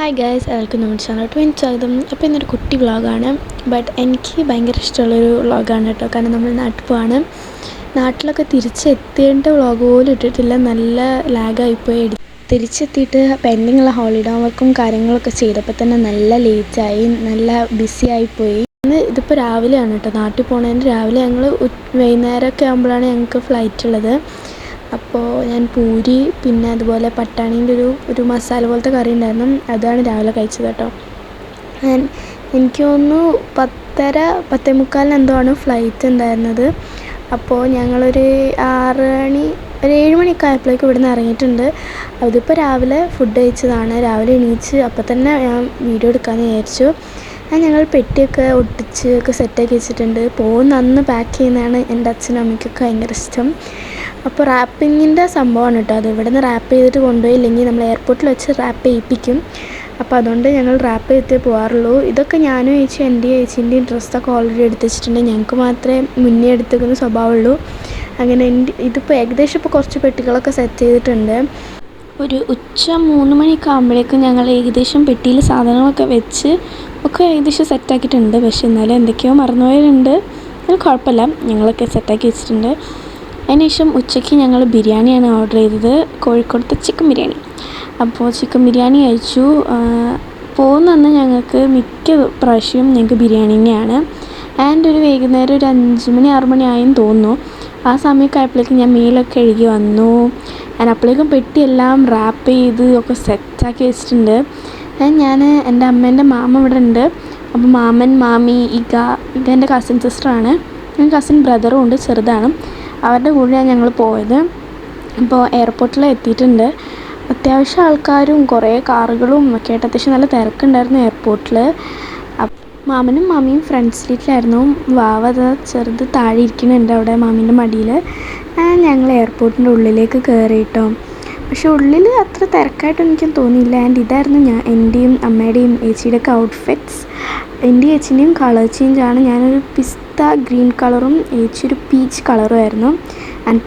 Hi guys, welcome നമ്മുടെ channel സ്വാഗതം. അപ്പോൾ ഇന്നൊരു കുട്ടി വ്ളോഗാണ്. എനിക്ക് ഭയങ്കര ഇഷ്ടമുള്ളൊരു വ്ളോഗാണ് കേട്ടോ. കാരണം നമ്മൾ നാട്ടിൽ പോവാണ്. നാട്ടിലൊക്കെ തിരിച്ചെത്തേണ്ട വ്ളോഗ് പോലും ഇട്ടിട്ടില്ല. നല്ല ലാഗായിപ്പോയി. തിരിച്ചെത്തിയിട്ട് പെൻഡിങ്ങുള്ള ഹോളിഡേ വർക്കും കാര്യങ്ങളൊക്കെ ചെയ്തപ്പോൾ തന്നെ നല്ല ലേറ്റായി, നല്ല ബിസി ആയിപ്പോയി. ഇതിപ്പോൾ രാവിലെയാണ് കേട്ടോ. നാട്ടിൽ പോണതിൻ്റെ രാവിലെ ഞങ്ങൾ വൈകുന്നേരമൊക്കെ ആകുമ്പോഴാണ് ഞങ്ങൾക്ക് ഫ്ലൈറ്റ് ഉള്ളത്. അപ്പോൾ ഞാൻ പൂരി പിന്നെ അതുപോലെ പട്ടാണീൻ്റെ ഒരു മസാല പോലത്തെ കറി ഉണ്ടായിരുന്നു. അതാണ് രാവിലെ കഴിച്ചത് കേട്ടോ. എനിക്ക് തോന്നുന്നു 10:30 എന്തോ ആണ് ഫ്ലൈറ്റ് ഉണ്ടായിരുന്നത്. അപ്പോൾ ഞങ്ങളൊരു 7 മണിയൊക്കെ ആയപ്പോഴേക്കും ഇവിടെ നിന്ന് ഇറങ്ങിയിട്ടുണ്ട്. അതിപ്പോൾ രാവിലെ ഫുഡ് കഴിച്ചതാണ്. രാവിലെ എണീച്ച് അപ്പം തന്നെ ഞാൻ വീഡിയോ എടുക്കാമെന്ന് വിചാരിച്ചു. ഞങ്ങൾ പെട്ടിയൊക്കെ ഒട്ടിച്ച് ഒക്കെ സെറ്റാക്കി വെച്ചിട്ടുണ്ട്. പോകുന്ന അന്ന് പാക്ക് ചെയ്യുന്നതാണ് എൻ്റെ അച്ഛനും അമ്മയ്ക്കൊക്കെ ഭയങ്കര ഇഷ്ടം. അപ്പോൾ റാപ്പിങ്ങിൻ്റെ സംഭവമാണ് കേട്ടോ. അത് ഇവിടെ നിന്ന് റാപ്പ് ചെയ്തിട്ട് കൊണ്ടുപോയില്ലെങ്കിൽ നമ്മൾ എയർപോർട്ടിൽ വെച്ച് റാപ്പ് ചെയ്യിപ്പിക്കും. അപ്പോൾ അതുകൊണ്ട് ഞങ്ങൾ റാപ്പ് ചെയ്തിട്ടേ പോകാറുള്ളൂ. ഇതൊക്കെ ഞാനും ചേച്ചീൻ്റെയും ഡ്രസ്സൊക്കെ ഓൾറെഡി എടുത്ത് വെച്ചിട്ടുണ്ട്. ഞങ്ങൾക്ക് മാത്രമേ മുന്നേ എടുത്തേക്കുന്ന സ്വഭാവമുള്ളൂ. അങ്ങനെ ഇതിപ്പോൾ ഏകദേശം ഇപ്പോൾ കുറച്ച് പെട്ടികളൊക്കെ സെറ്റ് ചെയ്തിട്ടുണ്ട്. ഒരു ഉച്ച 3 മണിയൊക്കെ ആകുമ്പോഴേക്കും ഞങ്ങൾ ഏകദേശം പെട്ടിയിൽ സാധനങ്ങളൊക്കെ വെച്ച് ഒക്കെ ഏകദേശം സെറ്റാക്കിയിട്ടുണ്ട്. പക്ഷേ എന്നാലും എന്തൊക്കെയോ മറന്നുപോയവരുണ്ട്. അത് കുഴപ്പമില്ല, ഞങ്ങളൊക്കെ സെറ്റാക്കി വെച്ചിട്ടുണ്ട്. അതിനുശേഷം ഉച്ചയ്ക്ക് ഞങ്ങൾ ബിരിയാണിയാണ് ഓർഡർ ചെയ്തത്, കോഴിക്കോടത്തെ ചിക്കൻ ബിരിയാണി. അപ്പോൾ ചിക്കൻ ബിരിയാണി കഴിച്ചു. പോകുന്നന്ന് ഞങ്ങൾക്ക് മിക്ക പ്രാവശ്യവും ഞങ്ങൾക്ക് ബിരിയാണി തന്നെയാണ്. ഒരു വൈകുന്നേരം ഒരു 5 മണി 6 മണി ആയെന്ന് തോന്നുന്നു. ആ സമയമൊക്കെ ആയപ്പോഴേക്കും ഞാൻ മേലൊക്കെ കഴുകി വന്നു. അപ്പോഴേക്കും പെട്ടിയെല്ലാം റാപ്പ് ചെയ്ത് ഒക്കെ സെറ്റാക്കി വെച്ചിട്ടുണ്ട്. ഞാൻ എൻ്റെ അമ്മേൻ്റെ മാമ ഇവിടെ ഉണ്ട്. അപ്പോൾ മാമൻ, മാമി, ഇക എൻ്റെ കസിൻ സിസ്റ്ററാണ്. കസിൻ ബ്രദറും ഉണ്ട്, ചെറുതാണ്. അവരുടെ കൂടെയാണ് ഞങ്ങൾ പോയത്. അപ്പോൾ എയർപോർട്ടിൽ എത്തിയിട്ടുണ്ട്. അത്യാവശ്യം ആൾക്കാരും കുറേ കാറുകളും ഒക്കെ ആയിട്ട് അത്യാവശ്യം നല്ല തിരക്കുണ്ടായിരുന്നു എയർപോർട്ടിൽ. മാമനും മാമിയും ഫ്രണ്ട് സീറ്റിലായിരുന്നു. വാവ ചെറുത് താഴെ ഇരിക്കുന്നുണ്ട് അവിടെ മാമീൻ്റെ മടിയിൽ. ഞങ്ങൾ എയർപോർട്ടിൻ്റെ ഉള്ളിലേക്ക് കയറി കേട്ടോ. പക്ഷെ ഉള്ളിൽ അത്ര തിരക്കായിട്ടൊന്നും എനിക്ക് തോന്നിയില്ല. ഇതായിരുന്നു എൻ്റെയും അമ്മയുടെയും ഏച്ചിയുടെയൊക്കെ ഔട്ട്ഫിറ്റ്സ്. എൻ്റെയും ഏച്ചിൻ്റെയും കളർ ചേഞ്ചാണ്. ഞാനൊരു പിസ്ത ഗ്രീൻ കളറും ഏച്ചി ഒരു പീച്ച് കളറും ആയിരുന്നു.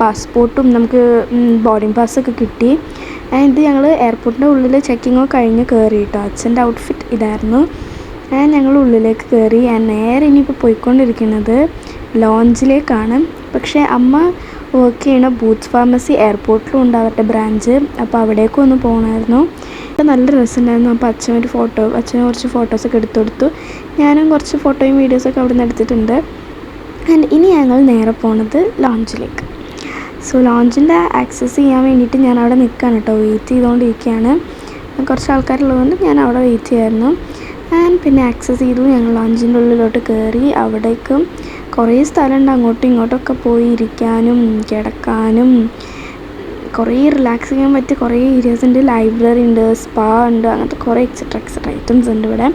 പാസ്പോർട്ടും നമുക്ക് ബോർഡിംഗ് പാസ്സൊക്കെ കിട്ടി. ഇത് ഞങ്ങൾ എയർപോർട്ടിൻ്റെ ഉള്ളിൽ ചെക്കിങ്ങൊക്കെ കഴിഞ്ഞ് കയറി കേട്ടോ. അച്ഛൻ്റെ ഔട്ട്ഫിറ്റ് ഇതായിരുന്നു. ഞങ്ങൾ ഉള്ളിലേക്ക് കയറി. നേരെ ഇനിയിപ്പോൾ പോയിക്കൊണ്ടിരിക്കുന്നത് ലോഞ്ചിലേക്കാണ്. പക്ഷേ അമ്മ വർക്ക് ചെയ്യണ ബൂട്ട്സ് ഫാർമസി എയർപോർട്ടിലും ഉണ്ട് അവരുടെ ബ്രാഞ്ച്. അപ്പോൾ അവിടേക്കും ഒന്ന് പോകണമായിരുന്നു. നല്ല രസമുണ്ടായിരുന്നു. അപ്പോൾ അച്ഛന് കുറച്ച് ഫോട്ടോസൊക്കെ എടുത്തു കൊടുത്തു. ഞാനും കുറച്ച് ഫോട്ടോയും വീഡിയോസൊക്കെ അവിടെ നിന്ന് എടുത്തിട്ടുണ്ട്. ഇനി ഞങ്ങൾ നേരെ പോണത് ലോഞ്ചിലേക്ക്. ലോഞ്ചിൻ്റെ ആക്സസ് ചെയ്യാൻ വേണ്ടിയിട്ട് ഞാൻ അവിടെ നിൽക്കുകയാണ് കേട്ടോ. വെയിറ്റ് ചെയ്തുകൊണ്ടിരിക്കുകയാണ്. കുറച്ച് ആൾക്കാരുള്ളതുകൊണ്ട് ഞാൻ അവിടെ വെയിറ്റ് ചെയ്യായിരുന്നു. പിന്നെ ആക്സസ് ചെയ്തു. ഞങ്ങൾ ലോഞ്ചിൻ്റെ ഉള്ളിലോട്ട് കയറി. അവിടേക്കും കുറേ സ്ഥലമുണ്ട്. അങ്ങോട്ടും ഇങ്ങോട്ടൊക്കെ പോയി ഇരിക്കാനും കിടക്കാനും കുറേ റിലാക്സ് ചെയ്യാൻ പറ്റിയ കുറേ ഏരിയാസ് ഉണ്ട്. ലൈബ്രറി ഉണ്ട്, സ്പാ ഉണ്ട്, അങ്ങനത്തെ കുറേ എക്സെട്ര ഐറ്റംസ് ഉണ്ട് ഇവിടെ.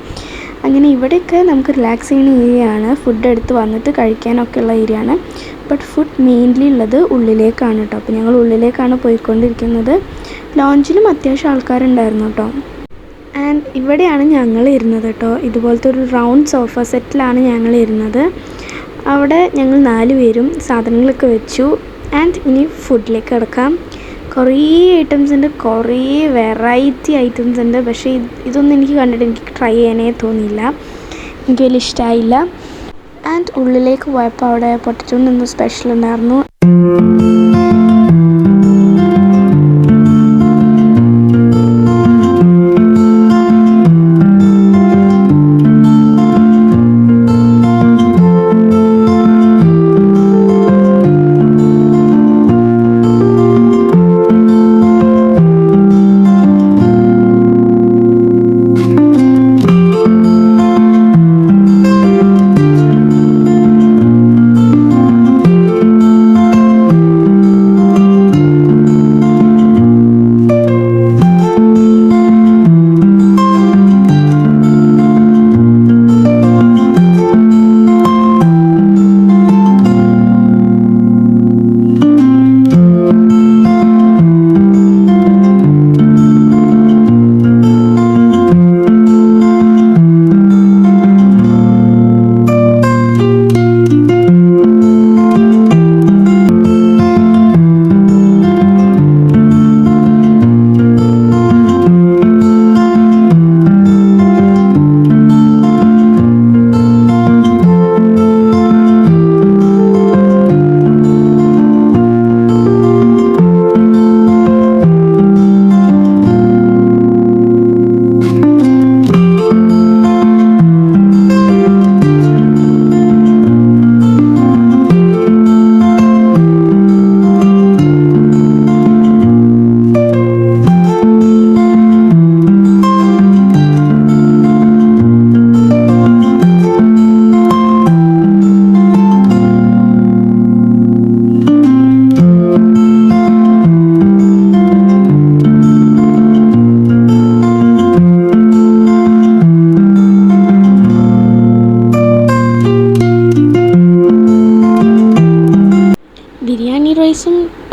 അങ്ങനെ ഇവിടെയൊക്കെ നമുക്ക് റിലാക്സ് ചെയ്യുന്ന ഏരിയയാണ്. ഫുഡ് എടുത്ത് വന്നിട്ട് കഴിക്കാനൊക്കെ ഉള്ള ഏരിയയാണ്. ഫുഡ് മെയിൻലി ഉള്ളത് ഉള്ളിലേക്കാണ് കേട്ടോ. അപ്പോൾ ഞങ്ങൾ ഉള്ളിലേക്കാണ് പോയിക്കൊണ്ടിരിക്കുന്നത്. ലോഞ്ചിലും അത്യാവശ്യം ആൾക്കാരുണ്ടായിരുന്നു കേട്ടോ. ഇവിടെയാണ് ഞങ്ങൾ ഇരുന്നത് കേട്ടോ. ഇതുപോലത്തെ ഒരു റൗണ്ട് സോഫ സെറ്റിലാണ് ഞങ്ങൾ ഇരുന്നത്. അവിടെ ഞങ്ങൾ 4 പേരും സാധനങ്ങളൊക്കെ വെച്ചു. ഇനി ഫുഡിലേക്ക് കിടക്കാം. കുറേ ഐറ്റംസ് ഉണ്ട്, കുറേ വെറൈറ്റി ഐറ്റംസ് ഉണ്ട്. പക്ഷേ ഇതൊന്നും എനിക്ക് കണ്ടിട്ട് എനിക്ക് ട്രൈ ചെയ്യാനേ തോന്നിയില്ല. എനിക്ക് വലിയ ഇഷ്ടമായില്ല. ഉള്ളിലേക്ക് പോയപ്പോൾ അവിടെ പൊട്ടറ്റോന്ന് എന്തോ സ്പെഷ്യൽ ഉണ്ടായിരുന്നു.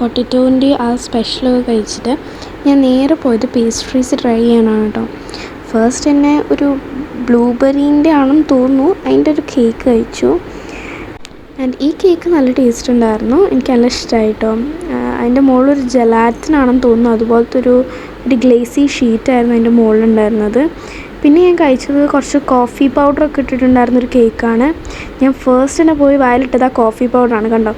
42-ൻ്റെ ആ സ്പെഷ്യലൊക്കെ കഴിച്ചിട്ട് ഞാൻ നേരെ പോയത് പേസ്ട്രീസ് ട്രൈ ചെയ്യാനാണ് കേട്ടോ. ഫസ്റ്റ് തന്നെ ഒരു ബ്ലൂബെറീൻ്റെ ആണെന്ന് തോന്നുന്നു, അതിൻ്റെ ഒരു കേക്ക് കഴിച്ചു. ആൻഡ് ഈ കേക്ക് നല്ല ടേസ്റ്റ് ഉണ്ടായിരുന്നു, എനിക്ക് നല്ല ഇഷ്ടമായി കേട്ടോ. അതിൻ്റെ മുകളിലൊരു ജലാറ്റിനാണെന്ന് തോന്നുന്നു, അതുപോലത്തെ ഒരു ഗ്ലേസി ഷീറ്റായിരുന്നു അതിൻ്റെ മുകളിലുണ്ടായിരുന്നത്. പിന്നെ ഞാൻ കഴിച്ചത് കുറച്ച് കോഫി പൗഡറൊക്കെ ഇട്ടിട്ടുണ്ടായിരുന്നൊരു കേക്കാണ്. ഞാൻ ഫസ്റ്റ് തന്നെ പോയി വായിലിട്ടത് ആ കോഫി പൗഡറാണ്, കണ്ടോ.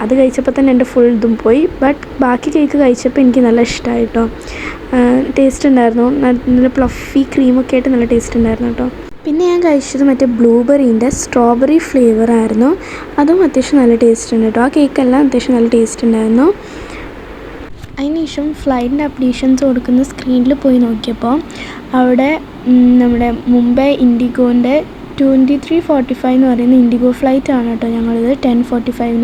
അത് കഴിച്ചപ്പോൾ തന്നെ എൻ്റെ ഫുൾ ഇതും പോയി. ബട്ട് ബാക്കി കേക്ക് കഴിച്ചപ്പോൾ എനിക്ക് നല്ല ഇഷ്ടമായി കേട്ടോ. ടേസ്റ്റ് ഉണ്ടായിരുന്നു, നല്ല പ്ലഫി ക്രീമൊക്കെ ആയിട്ട് നല്ല ടേസ്റ്റ് ഉണ്ടായിരുന്നു കേട്ടോ. പിന്നെ ഞാൻ കഴിച്ചത് മറ്റേ ബ്ലൂബെറീൻ്റെ സ്ട്രോബെറി ഫ്ലേവറായിരുന്നു, അതും അത്യാവശ്യം നല്ല ടേസ്റ്റ് ഉണ്ട് കേട്ടോ. ആ കേക്കെല്ലാം അത്യാവശ്യം നല്ല ടേസ്റ്റ് ഉണ്ടായിരുന്നു. അതിനുശേഷം ഫ്ലൈറ്റിൻ്റെ അപ്ഡേഷൻസ് കൊടുക്കുന്ന സ്ക്രീനിൽ പോയി നോക്കിയപ്പോൾ അവിടെ നമ്മുടെ മുംബൈ ഇൻഡിഗോൻ്റെ 2345 എന്ന് പറയുന്ന ഇൻഡിഗോ ഫ്ലൈറ്റാണ് കേട്ടോ. ഞങ്ങളിത് 10:45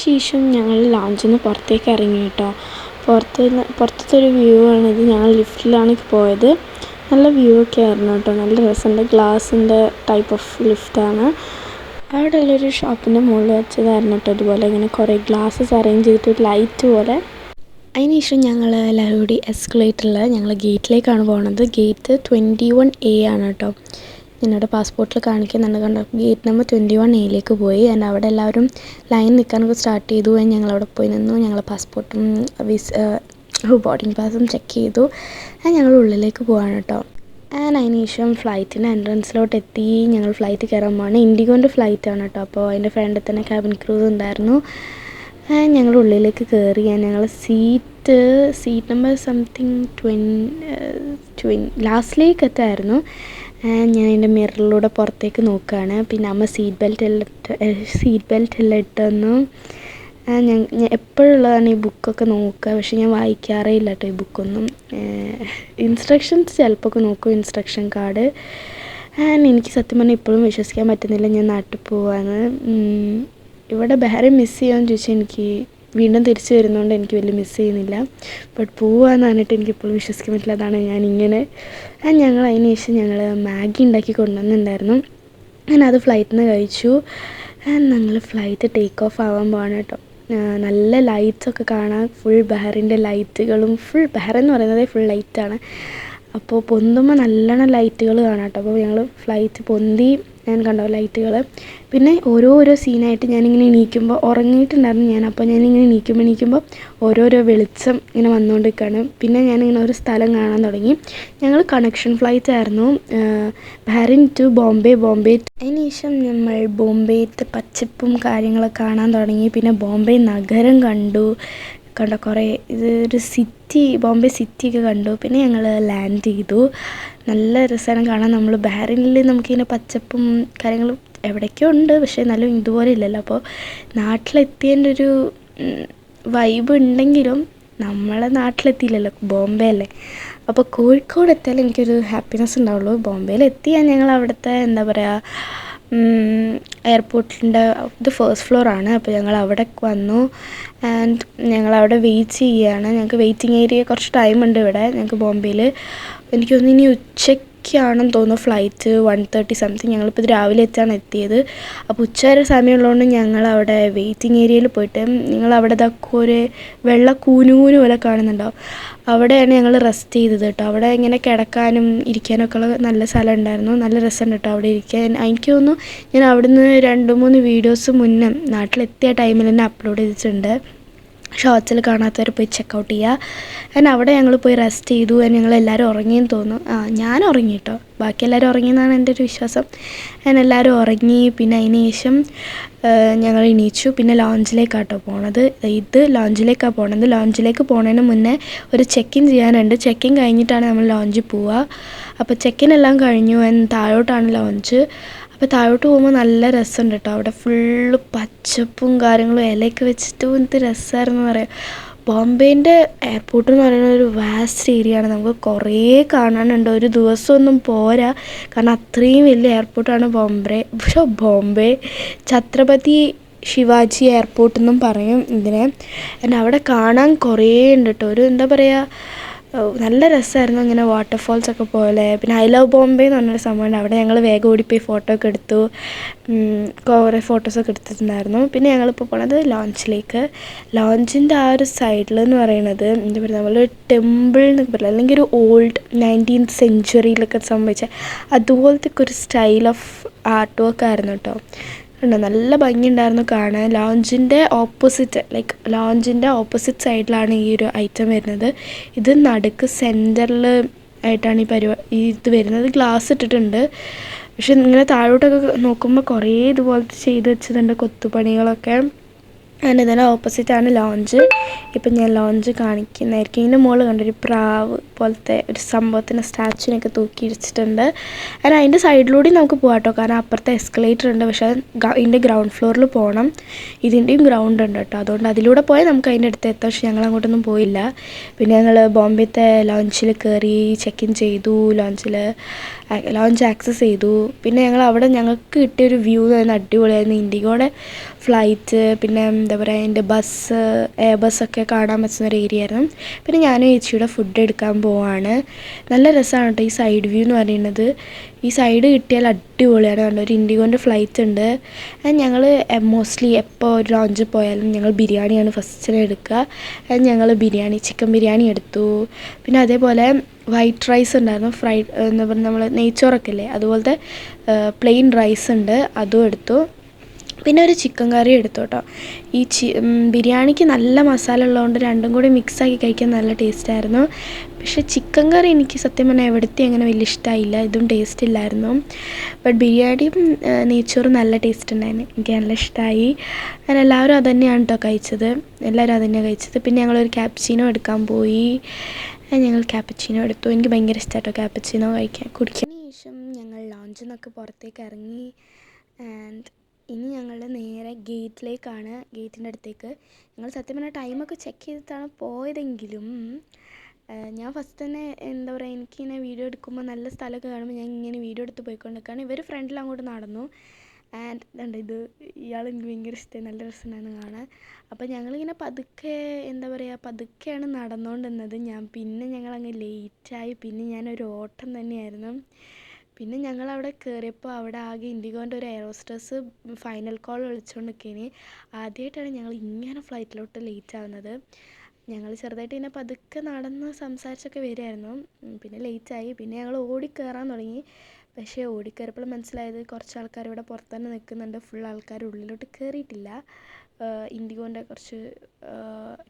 ശേഷം ഞങ്ങൾ ലോഞ്ചിൽ നിന്ന് പുറത്തേക്ക് ഇറങ്ങി കേട്ടോ. പുറത്തത്തെ ഒരു വ്യൂ ആണിത്. ഞങ്ങൾ ലിഫ്റ്റിലാണ് പോയത്. നല്ല വ്യൂ ഒക്കെ ആയിരുന്നു കേട്ടോ, നല്ല രസമുണ്ട്. ഗ്ലാസിൻ്റെ ടൈപ്പ് ഓഫ് ലിഫ്റ്റാണ്. അവിടെ ഉള്ളൊരു ഷോപ്പിൻ്റെ മുകളിൽ വെച്ചതായിരുന്നു കേട്ടോ. അതുപോലെ ഇങ്ങനെ കുറേ ഗ്ലാസ്സസ് അറേഞ്ച് ചെയ്തിട്ട് ലൈറ്റ് പോലെ. അതിനുശേഷം ഞങ്ങൾ എല്ലാവരും കൂടി എസ്കലേറ്ററിൽ ഞങ്ങൾ ഗേറ്റിലേക്കാണ് പോകുന്നത്. ഗേറ്റ് 21A ആണ് കേട്ടോ. എന്നോട് പാസ്പോർട്ടിൽ കാണിക്കുന്നുണ്ട്, കണ്ടോ. ഗേറ്റ് നമ്പർ 21A പോയി. ആൻഡ് അവിടെ എല്ലാവരും ലൈൻ നിൽക്കാനൊക്കെ സ്റ്റാർട്ട് ചെയ്തു. ഞങ്ങളവിടെ പോയി നിന്നു. ഞങ്ങൾ പാസ്പോർട്ടും ബോർഡിംഗ് പാസും ചെക്ക് ചെയ്തു. ഞങ്ങൾ ഉള്ളിലേക്ക് പോവാണ് കേട്ടോ. ആൻഡ് അതിന് ശേഷം ഫ്ലൈറ്റിൻ്റെ എൻട്രൻസിലോട്ട് എത്തി. ഞങ്ങൾ ഫ്ലൈറ്റ് കയറാൻ പോവാണ്. ഇൻഡിഗോൻ്റെ ഫ്ലൈറ്റാണ് കേട്ടോ. അപ്പോൾ അതിൻ്റെ ഫ്രണ്ടിൽ തന്നെ ക്യാബിൻ ക്രൂസ് ഉണ്ടായിരുന്നു. ഞങ്ങൾ ഉള്ളിലേക്ക് കയറി. ഞങ്ങൾ സീറ്റ് നമ്പർ സംതിങ് 20 ലാസ്റ്റിലേക്ക് എത്തായിരുന്നു. ഞാൻ എൻ്റെ മിററിലൂടെ പുറത്തേക്ക് നോക്കുകയാണ്. പിന്നെ അമ്മ സീറ്റ് ബെൽറ്റ് എല്ലാം ഇട്ടൊന്നു. ഞാൻ എപ്പോഴുള്ളതാണ് ഈ ബുക്കൊക്കെ നോക്കുക, പക്ഷെ ഞാൻ വായിക്കാറേ ഇല്ല കേട്ടോ ഈ ബുക്കൊന്നും. ഇൻസ്ട്രക്ഷൻസ് ചിലപ്പോൾ നോക്കും, ഇൻസ്ട്രക്ഷൻ കാർഡ്. എനിക്ക് സത്യം പറഞ്ഞാൽ ഇപ്പോഴും വിശ്വസിക്കാൻ പറ്റുന്നില്ല ഞാൻ നാട്ടിൽ പോവാന്ന്. ഇവിടെ ബഹ്റൈൻ മിസ് ചെയ്യുമെന്ന് ചോദിച്ചാൽ എനിക്ക് വീണ്ടും തിരിച്ചു വരുന്നതുകൊണ്ട് എനിക്ക് വലിയ മിസ് ചെയ്യുന്നില്ല. ബട്ട് പോവാന്ന് പറഞ്ഞിട്ട് എനിക്കിപ്പോഴും വിശ്വസിക്കാൻ പറ്റില്ല. അതാണ് ഞാനിങ്ങനെ. ഞങ്ങൾ അതിന് ശേഷം ഞങ്ങൾ മാഗി ഉണ്ടാക്കി കൊണ്ടുവന്നിട്ടുണ്ടായിരുന്നു. ഞാനത് ഫ്ലൈറ്റിൽ നിന്ന് കഴിച്ചു. ഞങ്ങൾ ഫ്ലൈറ്റ് ടേക്ക് ഓഫ് ആവാൻ പോവാണ് കേട്ടോ. നല്ല ലൈറ്റ്സൊക്കെ കാണാം, ഫുൾ ബഹ്റിൻ്റെ ലൈറ്റുകളും. ഫുൾ ബഹ്റൈൻ എന്ന് പറയുന്നത് ഫുൾ ലൈറ്റാണ്. അപ്പോൾ പൊന്തുമ്പോൾ നല്ലോണം ലൈറ്റുകൾ കാണാം കേട്ടോ. അപ്പോൾ ഞങ്ങൾ ഫ്ലൈറ്റ് പൊന്തി, ഞാൻ കണ്ടോ ലൈറ്റുകൾ. പിന്നെ ഓരോരോ സീനായിട്ട് ഞാനിങ്ങനെ എണീക്കുമ്പോൾ, ഉറങ്ങിയിട്ടുണ്ടായിരുന്നു ഞാൻ. അപ്പോൾ ഞാനിങ്ങനെ എണീക്കുമ്പോൾ ഓരോരോ വെളിച്ചം ഇങ്ങനെ വന്നുകൊണ്ടിരിക്കുകയാണ്. പിന്നെ ഞാനിങ്ങനെ ഒരു സ്ഥലം കാണാൻ തുടങ്ങി. ഞങ്ങൾ കണക്ഷൻ ഫ്ലൈറ്റ് ആയിരുന്നു, ബഹ്റിൻ ടു ബോംബെ. അതിന് ശേഷം നമ്മൾ ബോംബെത്തെ പച്ചപ്പും കാര്യങ്ങളൊക്കെ കാണാൻ തുടങ്ങി. പിന്നെ ബോംബെ നഗരം കണ്ടോ കുറേ. ഇതൊരു ബോംബെ സിറ്റിയൊക്കെ കണ്ടു. പിന്നെ ഞങ്ങൾ ലാൻഡ് ചെയ്തു. നല്ല രസമാണ് കാണാൻ. നമ്മൾ ബഹ്റിനിൽ നമുക്കിങ്ങനെ പച്ചപ്പും കാര്യങ്ങളും എവിടേക്കോ ഉണ്ട്, പക്ഷേ എന്നാലും ഇതുപോലെ ഇല്ലല്ലോ. അപ്പോൾ നാട്ടിലെത്തിയതിൻ്റെ ഒരു വൈബ് ഉണ്ടെങ്കിലും നമ്മളെ നാട്ടിലെത്തിയില്ലല്ലോ, ബോംബെ അല്ലേ. അപ്പോൾ കോഴിക്കോട് എത്തിയാൽ എനിക്കൊരു ഹാപ്പിനെസ് ഉണ്ടാവുള്ളൂ. ബോംബെയിലെത്തിയാൽ ഞങ്ങൾ അവിടുത്തെ എന്താ പറയുക, എയർപോർട്ടിൻ്റെ ഇത് ഫസ്റ്റ് ഫ്ലോറാണ്. അപ്പോൾ ഞങ്ങൾ അവിടെ വന്നു. ആൻഡ് ഞങ്ങളവിടെ വെയിറ്റ് ചെയ്യുകയാണ്. ഞങ്ങൾക്ക് വെയിറ്റിംഗ് ഏരിയ കുറച്ച് ടൈമുണ്ട് ഇവിടെ ഞങ്ങൾക്ക് ബോംബെയിൽ. എനിക്ക് തോന്നുന്നു ഇനി ഉച്ചയ്ക്കാണെന്ന് തോന്നുന്നു ഫ്ലൈറ്റ് 1:30 സംതിങ്. ഞങ്ങളിപ്പോൾ ഇത് രാവിലെ എത്തിയത്. അപ്പോൾ ഉച്ചവരെ സമയമുള്ളതുകൊണ്ട് ഞങ്ങളവിടെ വെയിറ്റിംഗ് ഏരിയയിൽ പോയിട്ട്, നിങ്ങളവിടെ ഇതൊക്കെ ഒരു വെള്ള കൂനു പോലെ കാണുന്നുണ്ടാവും, അവിടെയാണ് ഞങ്ങൾ റെസ്റ്റ് ചെയ്തത് കേട്ടോ. അവിടെ ഇങ്ങനെ കിടക്കാനും ഇരിക്കാനൊക്കെ ഉള്ള നല്ല സ്ഥലം ഉണ്ടായിരുന്നു. നല്ല രസമുണ്ട് കേട്ടോ അവിടെ ഇരിക്കാൻ. എനിക്ക് തോന്നുന്നു ഞാൻ അവിടുന്ന് 2-3 വീഡിയോസ് മുന്നേ നാട്ടിലെത്തിയ ടൈമിൽ തന്നെ അപ്ലോഡ് ചെയ്തിട്ടുണ്ട്. ഷോർട്സിൽ കാണാത്തവർ പോയി ചെക്കൗട്ട് ചെയ്യുക. അവിടെ ഞങ്ങൾ പോയി റെസ്റ്റ് ചെയ്തു. ഞങ്ങളെല്ലാവരും ഉറങ്ങിയെന്ന് തോന്നുന്നു. ഞാൻ ഉറങ്ങി കേട്ടോ, ബാക്കി എല്ലാവരും ഉറങ്ങിയെന്നാണ് എൻ്റെ ഒരു വിശ്വാസം. എല്ലാവരും ഉറങ്ങി. പിന്നെ അതിന് ശേഷം ഞങ്ങൾ എണീച്ചു. പിന്നെ ലോഞ്ചിലേക്കാട്ടോ പോണത്. ലോഞ്ചിലേക്കാണ് പോണത്. ലോഞ്ചിലേക്ക് പോണതിന് മുന്നേ ഒരു ചെക്ക് ഇൻ ചെയ്യാനുണ്ട്. ചെക്ക് ഇൻ കഴിഞ്ഞിട്ടാണ് നമ്മൾ ലോഞ്ചിൽ പോവുക. അപ്പോൾ ചെക്ക് ഇൻ എല്ലാം കഴിഞ്ഞു. താഴോട്ടാണ് ലോഞ്ച്. അപ്പോൾ താഴോട്ട് പോകുമ്പോൾ നല്ല രസമുണ്ട് കേട്ടോ. അവിടെ ഫുള്ള് പച്ചപ്പും കാര്യങ്ങളും ഇലയൊക്കെ വെച്ചിട്ട് എന്ത് രസമായിരുന്നു പറയാം. ബോംബെൻ്റെ എയർപോർട്ട് എന്ന് പറയുന്നത് ഒരു വാസ്റ്റ് ഏരിയ ആണ്. നമുക്ക് കുറേ കാണാനുണ്ട്. ഒരു ദിവസമൊന്നും പോരാ, കാരണം അത്രയും വലിയ എയർപോർട്ടാണ് ബോംബെ ഛത്രപതി ശിവാജി എയർപോർട്ട് എന്നും പറയും ഇതിനെ. പിന്നെ അവിടെ കാണാൻ കുറേ ഉണ്ട് കേട്ടോ. ഒരു എന്താ പറയുക, നല്ല രസമായിരുന്നു. ഇങ്ങനെ വാട്ടർഫോൾസൊക്കെ പോലെ. പിന്നെ ഐ ലവ് ബോംബെ എന്ന് പറഞ്ഞൊരു സംഭവമുണ്ട്. അവിടെ ഞങ്ങൾ വേഗം ഓടിപ്പോയി ഫോട്ടോ ഒക്കെ എടുത്തു. കുറേ ഫോട്ടോസൊക്കെ എടുത്തിട്ടുണ്ടായിരുന്നു. പിന്നെ ഞങ്ങളിപ്പോൾ പോണത് ലോഞ്ചിൻ്റെ ആ ഒരു സൈഡിലെന്ന് പറയുന്നത് എന്താ പറയുക, നമ്മളൊരു ടെമ്പിൾ എന്നൊക്കെ പറയില്ല, അല്ലെങ്കിൽ ഒരു ഓൾഡ് 19th സെഞ്ച്വറിയിലൊക്കെ സംഭവിച്ച അതുപോലത്തെ ഒരു സ്റ്റൈൽ ഓഫ് ആർട്ട് വർക്ക് ആയിരുന്നു കേട്ടോ. നല്ല ഭംഗിയുണ്ടായിരുന്നു കാണാൻ. ലോഞ്ചിൻ്റെ ഓപ്പോസിറ്റ് സൈഡിലാണ് ഈ ഒരു ഐറ്റം വരുന്നത്. ഇത് നടുക്ക് സെൻറ്ററിൽ ആയിട്ടാണ് ഇത് വരുന്നത്. ഗ്ലാസ് ഇട്ടിട്ടുണ്ട്. പക്ഷെ ഇങ്ങനെ താഴോട്ടൊക്കെ നോക്കുമ്പോൾ കുറേ ഇതുപോലത്തെ ചെയ്ത് വെച്ചതുണ്ട്, കൊത്തുപണികളൊക്കെ. അതിൻ്റെ ഇതിൻ്റെ ഓപ്പോസിറ്റാണ് ലോഞ്ച്. ഇപ്പം ഞാൻ ലോഞ്ച് കാണിക്കുന്നതായിരിക്കും. ഇതിൻ്റെ മുകളിൽ കണ്ടൊരു പ്രാവ് പോലത്തെ ഒരു സംഭവത്തിൻ്റെ സ്റ്റാച്ചുവിനൊക്കെ തൂക്കി വെച്ചിട്ടുണ്ട്. അതിൻ്റെ സൈഡിലൂടെ നമുക്ക് പോകാം കേട്ടോ, കാരണം അപ്പുറത്തെ എസ്കലേറ്റർ ഉണ്ട്. പക്ഷേ ഇതിൻ്റെ ഗ്രൗണ്ട് ഫ്ലോറിൽ പോകണം. ഇതിൻ്റെയും ഗ്രൗണ്ട് ഉണ്ട് കേട്ടോ, അതുകൊണ്ട് അതിലൂടെ പോയാൽ നമുക്ക് അതിൻ്റെ അടുത്ത് എത്താം. പക്ഷേ ഞങ്ങൾ അങ്ങോട്ടൊന്നും പോയില്ല. പിന്നെ ഞങ്ങൾ ബോംബെത്തെ ലോഞ്ചിൽ കയറി ചെക്ക് ഇൻ ചെയ്തു. ലോഞ്ച് ആക്സസ് ചെയ്തു. പിന്നെ ഞങ്ങൾക്ക് കിട്ടിയൊരു വ്യൂ എന്ന് പറയുന്നത് അടിപൊളിയായിരുന്നു. ഇൻഡിഗോയുടെ ഫ്ലൈറ്റ്, പിന്നെ എന്താ പറയുക, അതിൻ്റെ ബസ്സൊക്കെ കാണാൻ പറ്റുന്നൊരു ഏരിയ ആയിരുന്നു. പിന്നെ ഞാനും ചേച്ചിയുടെ ഫുഡ് എടുക്കാൻ പോവാണ്. നല്ല രസമാണ് കേട്ടോ ഈ സൈഡ് വ്യൂ എന്ന് പറയുന്നത്. ഈ സൈഡ് കിട്ടിയാൽ അടിപൊളിയാണ്. കണ്ടോ, ഒരു ഇൻഡിഗോൻ്റെ ഫ്ലൈറ്റ് ഉണ്ട്. ഞങ്ങൾ മോസ്റ്റ്ലി എപ്പോൾ ഒരു ലോഞ്ചിൽ പോയാലും ഞങ്ങൾ ബിരിയാണിയാണ് ഫസ്റ്റിന് എടുക്കുക. ഞങ്ങൾ ചിക്കൻ ബിരിയാണി എടുത്തു. പിന്നെ അതേപോലെ വൈറ്റ് റൈസ് ഉണ്ടായിരുന്നു, എന്താ പറയുക, നമ്മൾ നെയ്ച്ചോറൊക്കെ ഇല്ലേ അതുപോലത്തെ പ്ലെയിൻ റൈസ് ഉണ്ട്, അതും എടുത്തു. പിന്നെ ഒരു ചിക്കൻ കറി എടുത്തു കേട്ടോ. ഈ ബിരിയാണിക്ക് നല്ല മസാല ഉള്ളതുകൊണ്ട് രണ്ടും കൂടി മിക്സാക്കി കഴിക്കാൻ നല്ല ടേസ്റ്റായിരുന്നു. പക്ഷേ ചിക്കൻ കറി എനിക്ക് സത്യം പറഞ്ഞാൽ എവിടുത്തെ അങ്ങനെ വലിയ ഇഷ്ടമായില്ല. ഇതും ടേസ്റ്റ് ഇല്ലായിരുന്നു. ബട്ട് ബിരിയാണിയും നെയ്ച്ചോറും നല്ല ടേസ്റ്റ് ഉണ്ടായിരുന്നു, എനിക്ക് നല്ല ഇഷ്ടമായി. അങ്ങനെ എല്ലാവരും അത് തന്നെയാണ് കേട്ടോ കഴിച്ചത്. പിന്നെ ഞങ്ങളൊരു ക്യാപ്പച്ചീനോ എടുക്കാൻ പോയി. ഞങ്ങൾ ക്യാപ്പച്ചീനോ എടുത്തു. എനിക്ക് ഭയങ്കര ഇഷ്ടമായിട്ടോ ക്യാപ്പച്ചീനോ കുടിക്കാൻ ശേഷം ഞങ്ങൾ ലോഞ്ചിൽ നിന്നൊക്കെ പുറത്തേക്ക് ഇറങ്ങി. ആൻഡ് ഇനി ഞങ്ങൾ നേരെ ഗേറ്റിൻ്റെ അടുത്തേക്ക്. ഞങ്ങൾ സത്യം പറഞ്ഞാൽ ടൈമൊക്കെ ചെക്ക് ചെയ്തിട്ടാണ് പോയതെങ്കിലും ഞാൻ ഫസ്റ്റ് തന്നെ എന്താ പറയുക, എനിക്കിങ്ങനെ വീഡിയോ എടുക്കുമ്പോൾ നല്ല സ്ഥലമൊക്കെ കാണുമ്പോൾ ഞാൻ ഇങ്ങനെ വീഡിയോ എടുത്ത് പോയിക്കൊണ്ടിരിക്കുകയാണ്. ഇവർ ഫ്രണ്ടിൽ അങ്ങോട്ട് നടന്നു. ആൻഡ് ഇയാൾ എനിക്ക് ഭയങ്കര ഇഷ്ടമായി, നല്ല രസമുണ്ടായിരുന്നു കാണാൻ. അപ്പോൾ ഞങ്ങളിങ്ങനെ പതുക്കെയാണ് നടന്നുകൊണ്ടിരുന്നത്. പിന്നെ ഞങ്ങളങ്ങ് ലേറ്റായി. പിന്നെ ഞാനൊരു ഓട്ടം തന്നെയായിരുന്നു. പിന്നെ ഞങ്ങളവിടെ കയറിയപ്പോൾ അവിടെ ആകെ ഇൻഡിഗോൻ്റെ ഒരു എയറോസ്റ്റസ് ഫൈനൽ കോൾ വിളിച്ചുകൊണ്ടിരിക്കുകയാണ്. ആദ്യമായിട്ടാണ് ഞങ്ങൾ ഇങ്ങനെ ഫ്ലൈറ്റിലോട്ട് ലേറ്റ് ആവുന്നത്. ഞങ്ങൾ ചെറുതായിട്ട് ഇങ്ങനെ പതുക്കെ നടന്ന് സംസാരിച്ചൊക്കെ വരുമായിരുന്നു. പിന്നെ ലേറ്റായി. പിന്നെ ഞങ്ങൾ ഓടിക്കയറാൻ തുടങ്ങി. പക്ഷേ ഓടിക്കയറിയപ്പോൾ മനസ്സിലായത് കുറച്ച് ആൾക്കാർ ഇവിടെ പുറത്ത് തന്നെ നിൽക്കുന്നുണ്ട്, ഫുൾ ആൾക്കാർ ഉള്ളിലോട്ട് കയറിയിട്ടില്ല. ഇൻഡിഗോൻ്റെ കുറച്ച്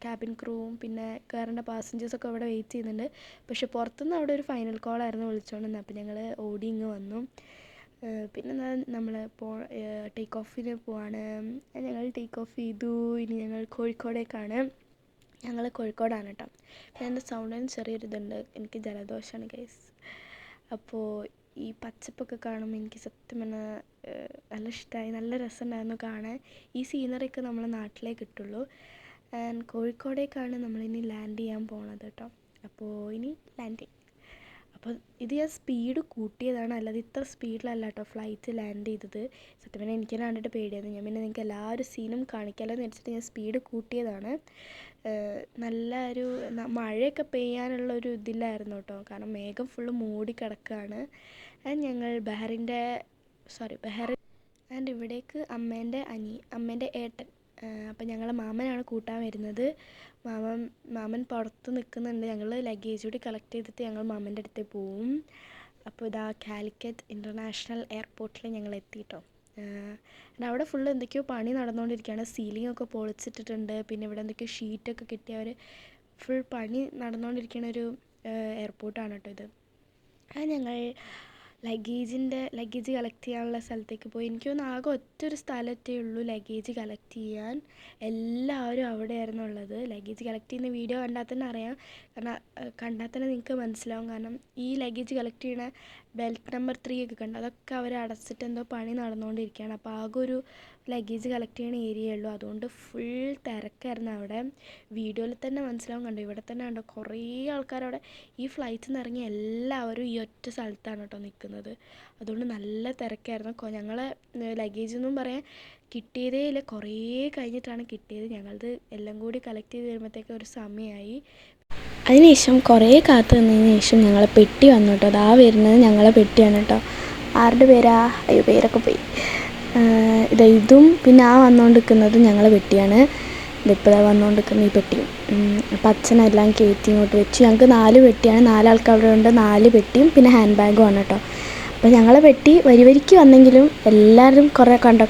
ക്യാബിൻ ക്രൂവും പിന്നെ കയറേണ്ട പാസഞ്ചേഴ്സൊക്കെ അവിടെ വെയിറ്റ് ചെയ്യുന്നുണ്ട്. പക്ഷേ പുറത്തുനിന്ന് അവിടെ ഒരു ഫൈനൽ കോളായിരുന്നു വിളിച്ചുകൊണ്ടിരുന്നത്. അപ്പോൾ ഞങ്ങൾ ഓടി ഇങ്ങ് വന്നു. പിന്നെ നമ്മൾ ടേക്ക് ഓഫിന് പോവാണ്. ഞങ്ങൾ ടേക്ക് ഓഫ് ചെയ്തു. ഇനി ഞങ്ങൾ കോഴിക്കോടേക്കാണ്. ഞങ്ങൾ കോഴിക്കോടാണ് കേട്ടോ. പിന്നെ എൻ്റെ സൗണ്ടിന് ചെറിയൊരിതുണ്ട്, എനിക്ക് ജലദോഷമാണ് ഗൈസ്. അപ്പോൾ ഈ പച്ചപ്പൊക്കെ കാണുമ്പോൾ എനിക്ക് സത്യം പറഞ്ഞാൽ നല്ല ഇഷ്ടമായി, നല്ല രസമുണ്ടായിരുന്നു കാണാൻ. ഈ സീനറിയൊക്കെ നമ്മളെ നാട്ടിലേ കിട്ടുള്ളൂ. ആൻഡ് കോഴിക്കോടേക്കാണ് നമ്മളിനി ലാൻഡ് ചെയ്യാൻ പോണത് കേട്ടോ. അപ്പോൾ ഇനി ലാൻഡിങ്. അപ്പോൾ ഇത് ഞാൻ സ്പീഡ് കൂട്ടിയതാണ്, അല്ലാതെ ഇത്ര സ്പീഡിലല്ല കേട്ടോ ഫ്ലൈറ്റ് ലാൻഡ് ചെയ്തത്. സത്യം പറഞ്ഞാൽ എനിക്ക് കണ്ടിട്ട് പേടിയായിരുന്നു. ഞാൻ പിന്നെ നിങ്ങൾക്ക് എല്ലാവരും സീനും കാണിക്കാമല്ലോ എന്ന് വെച്ചിട്ട് ഞാൻ സ്പീഡ് കൂട്ടിയതാണ്. നല്ല ഒരു മഴയൊക്കെ പെയ്യാനുള്ളൊരു ഇതിലായിരുന്നു കേട്ടോ, കാരണം മേഘം ഫുള്ള് മൂടി കിടക്കുകയാണ്. ഞങ്ങൾ ബഹ്റിൻ ആൻഡ് ഇവിടേക്ക് അമ്മേൻ്റെ ഏട്ടൻ, അപ്പം ഞങ്ങളെ മാമനാണ് കൂട്ടാൻ വരുന്നത്. മാമൻ പുറത്ത് നിൽക്കുന്നുണ്ട്. ഞങ്ങൾ ലഗേജ് കൂടി കളക്ട് ചെയ്തിട്ട് ഞങ്ങൾ മാമൻ്റെ അടുത്ത് പോവും. അപ്പോൾ ഇതാ കാലിക്കറ്റ് ഇൻ്റർനാഷണൽ എയർപോർട്ടിൽ ഞങ്ങൾ എത്തിയിട്ടോ. അവിടെ ഫുള്ള് എന്തൊക്കെയോ പണി നടന്നുകൊണ്ടിരിക്കുകയാണ്. സീലിംഗ് ഒക്കെ പൊളിച്ചിട്ടിട്ടുണ്ട്. പിന്നെ ഇവിടെ എന്തൊക്കെയോ ഷീറ്റൊക്കെ കിട്ടിയവർ ഫുൾ പണി നടന്നുകൊണ്ടിരിക്കുന്ന ഒരു എയർപോർട്ടാണ് കേട്ടോ ഇത്. ഞങ്ങൾ ലഗേജ് കളക്ട് ചെയ്യാനുള്ള സ്ഥലത്തേക്ക് പോയി. എനിക്ക് തോന്നുന്നു ആകെ ഒറ്റൊരു സ്ഥലത്തേ ഉള്ളൂ ലഗേജ് കളക്ട് ചെയ്യാൻ. എല്ലാവരും അവിടെയായിരുന്നു ഉള്ളത്. ലഗേജ് കളക്ട് ചെയ്യുന്ന വീഡിയോ കണ്ടാൽ തന്നെ അറിയാം, കണ്ടാൽ തന്നെ നിങ്ങൾക്ക് മനസ്സിലാവും. കാരണം ഈ ലഗേജ് കളക്ട് ചെയ്യണ ബെൽറ്റ് നമ്പർ 3 ഒക്കെ കണ്ടു, അതൊക്കെ അവർ അടച്ചിട്ട് എന്തോ പണി നടന്നുകൊണ്ടിരിക്കുകയാണ്. അപ്പോൾ ആകെ ഒരു ലഗേജ് കളക്ട് ചെയ്യുന്ന ഏരിയയേ ഉള്ളൂ. അതുകൊണ്ട് ഫുൾ തിരക്കായിരുന്നു അവിടെ. വീഡിയോയിൽ തന്നെ മനസ്സിലാവും. കണ്ടോ, ഇവിടെ തന്നെ കണ്ടോ കുറേ ആൾക്കാരവിടെ. ഈ ഫ്ലൈറ്റിൽ നിന്ന് ഇറങ്ങി എല്ലാവരും ഈ ഒറ്റ സ്ഥലത്താണ് കേട്ടോ നിൽക്കുന്നത്. അതുകൊണ്ട് നല്ല തിരക്കായിരുന്നു. ഞങ്ങളെ ലഗേജ് ഒന്നും പറയാൻ കിട്ടിയതേ ഇല്ല, കുറേ കഴിഞ്ഞിട്ടാണ് കിട്ടിയത്. ഞങ്ങളത് എല്ലാം കൂടി കളക്ട് ചെയ്ത് വരുമ്പോഴത്തേക്ക് ഒരു സമയമായി. അതിനുശേഷം കുറേ കാത്തു നിന്നതിന് ശേഷം ഞങ്ങളെ പെട്ടി വന്നു കേട്ടോ. അതാ വരുന്നത് ഞങ്ങളെ പെട്ടിയാണ് കേട്ടോ. ആരുടെ പേരാ? അയ്യോ, പേരൊക്കെ പോയി. ഇതും പിന്നെ ആ വന്നുകൊണ്ടിരിക്കുന്നതും ഞങ്ങളെ പെട്ടിയാണ്. ഇതിപ്പോൾ വന്നുകൊണ്ടിരിക്കുന്ന ഈ പെട്ടിയും. അപ്പം അച്ഛനെല്ലാം കയറ്റി ഇങ്ങോട്ട് വെച്ചു. ഞങ്ങൾക്ക് 4 പെട്ടിയാണ്, 4 ആൾക്കാർ അവിടെ ഉണ്ട്. 4 പെട്ടിയും പിന്നെ ഹാൻഡ് ബാഗും ആണ് കേട്ടോ. അപ്പോൾ ഞങ്ങളെ പെട്ടി വരിക്ക് വന്നെങ്കിലും എല്ലാവരും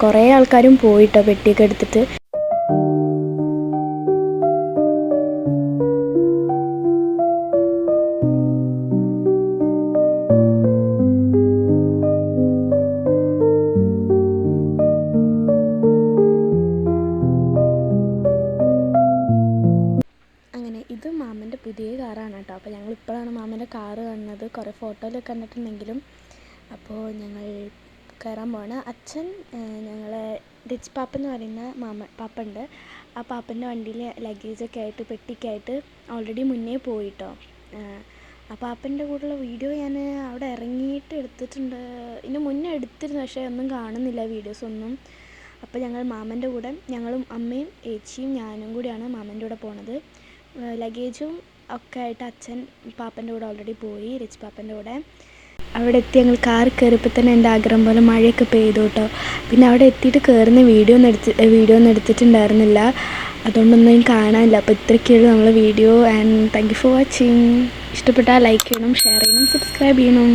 കുറേ ആൾക്കാരും പോയിട്ടോ പെട്ടിയൊക്കെ എടുത്തിട്ട്. ഇത് മാമൻ്റെ പുതിയ കാറാണ് കേട്ടോ. അപ്പോൾ ഞങ്ങൾ ഇപ്പോഴാണ് മാമൻ്റെ കാറ് കാണുന്നത്. കുറേ ഫോട്ടോയിലൊക്കെ കണ്ടിട്ടുണ്ടെങ്കിലും. അപ്പോൾ ഞങ്ങൾ കയറാൻ പോവാണ്. അച്ഛൻ ഞങ്ങളെ റിച്ച് പാപ്പ എന്ന് പറയുന്ന പാപ്പുണ്ട്. ആ പാപ്പൻ്റെ വണ്ടിയിൽ ലഗേജൊക്കെ ആയിട്ട് പെട്ടിയൊക്കെ ആയിട്ട് ഓൾറെഡി മുന്നേ പോയിട്ടോ. ആ പാപ്പൻ്റെ കൂടെയുള്ള വീഡിയോ ഞാൻ അവിടെ ഇറങ്ങിയിട്ട് എടുത്തിട്ടുണ്ട്. ഇതിന് മുന്നേ എടുത്തിരുന്നു, പക്ഷേ ഒന്നും കാണുന്നില്ല വീഡിയോസൊന്നും. അപ്പോൾ ഞങ്ങൾ മാമൻ്റെ കൂടെ, ഞങ്ങളും അമ്മയും ഏച്ചിയും ഞാനും കൂടിയാണ് മാമൻ്റെ കൂടെ പോണത്. ലഗേജും ഒക്കെ ആയിട്ട് അച്ഛൻ പാപ്പൻ്റെ കൂടെ ഓൾറെഡി പോയി, റിച്ച് പാപ്പൻ്റെ കൂടെ. അവിടെ എത്തി ഞങ്ങൾ കാർ കയറിയപ്പോൾ തന്നെ എൻ്റെ ആഗ്രഹം പോലെ മഴയൊക്കെ പെയ്തു കേട്ടോ. പിന്നെ അവിടെ എത്തിയിട്ട് കയറുന്ന വീഡിയോ ഒന്നും എടുത്തിട്ടുണ്ടായിരുന്നില്ല, അതുകൊണ്ടൊന്നും കാണാനില്ല. അപ്പോൾ ഇത്രയൊക്കെയുള്ളൂ നമ്മളെ video. And thank you for watching. ഇഷ്ടപ്പെട്ടാൽ ലൈക്ക് ചെയ്യണം, ഷെയർ ചെയ്യണം, സബ്സ്ക്രൈബ് ചെയ്യണം.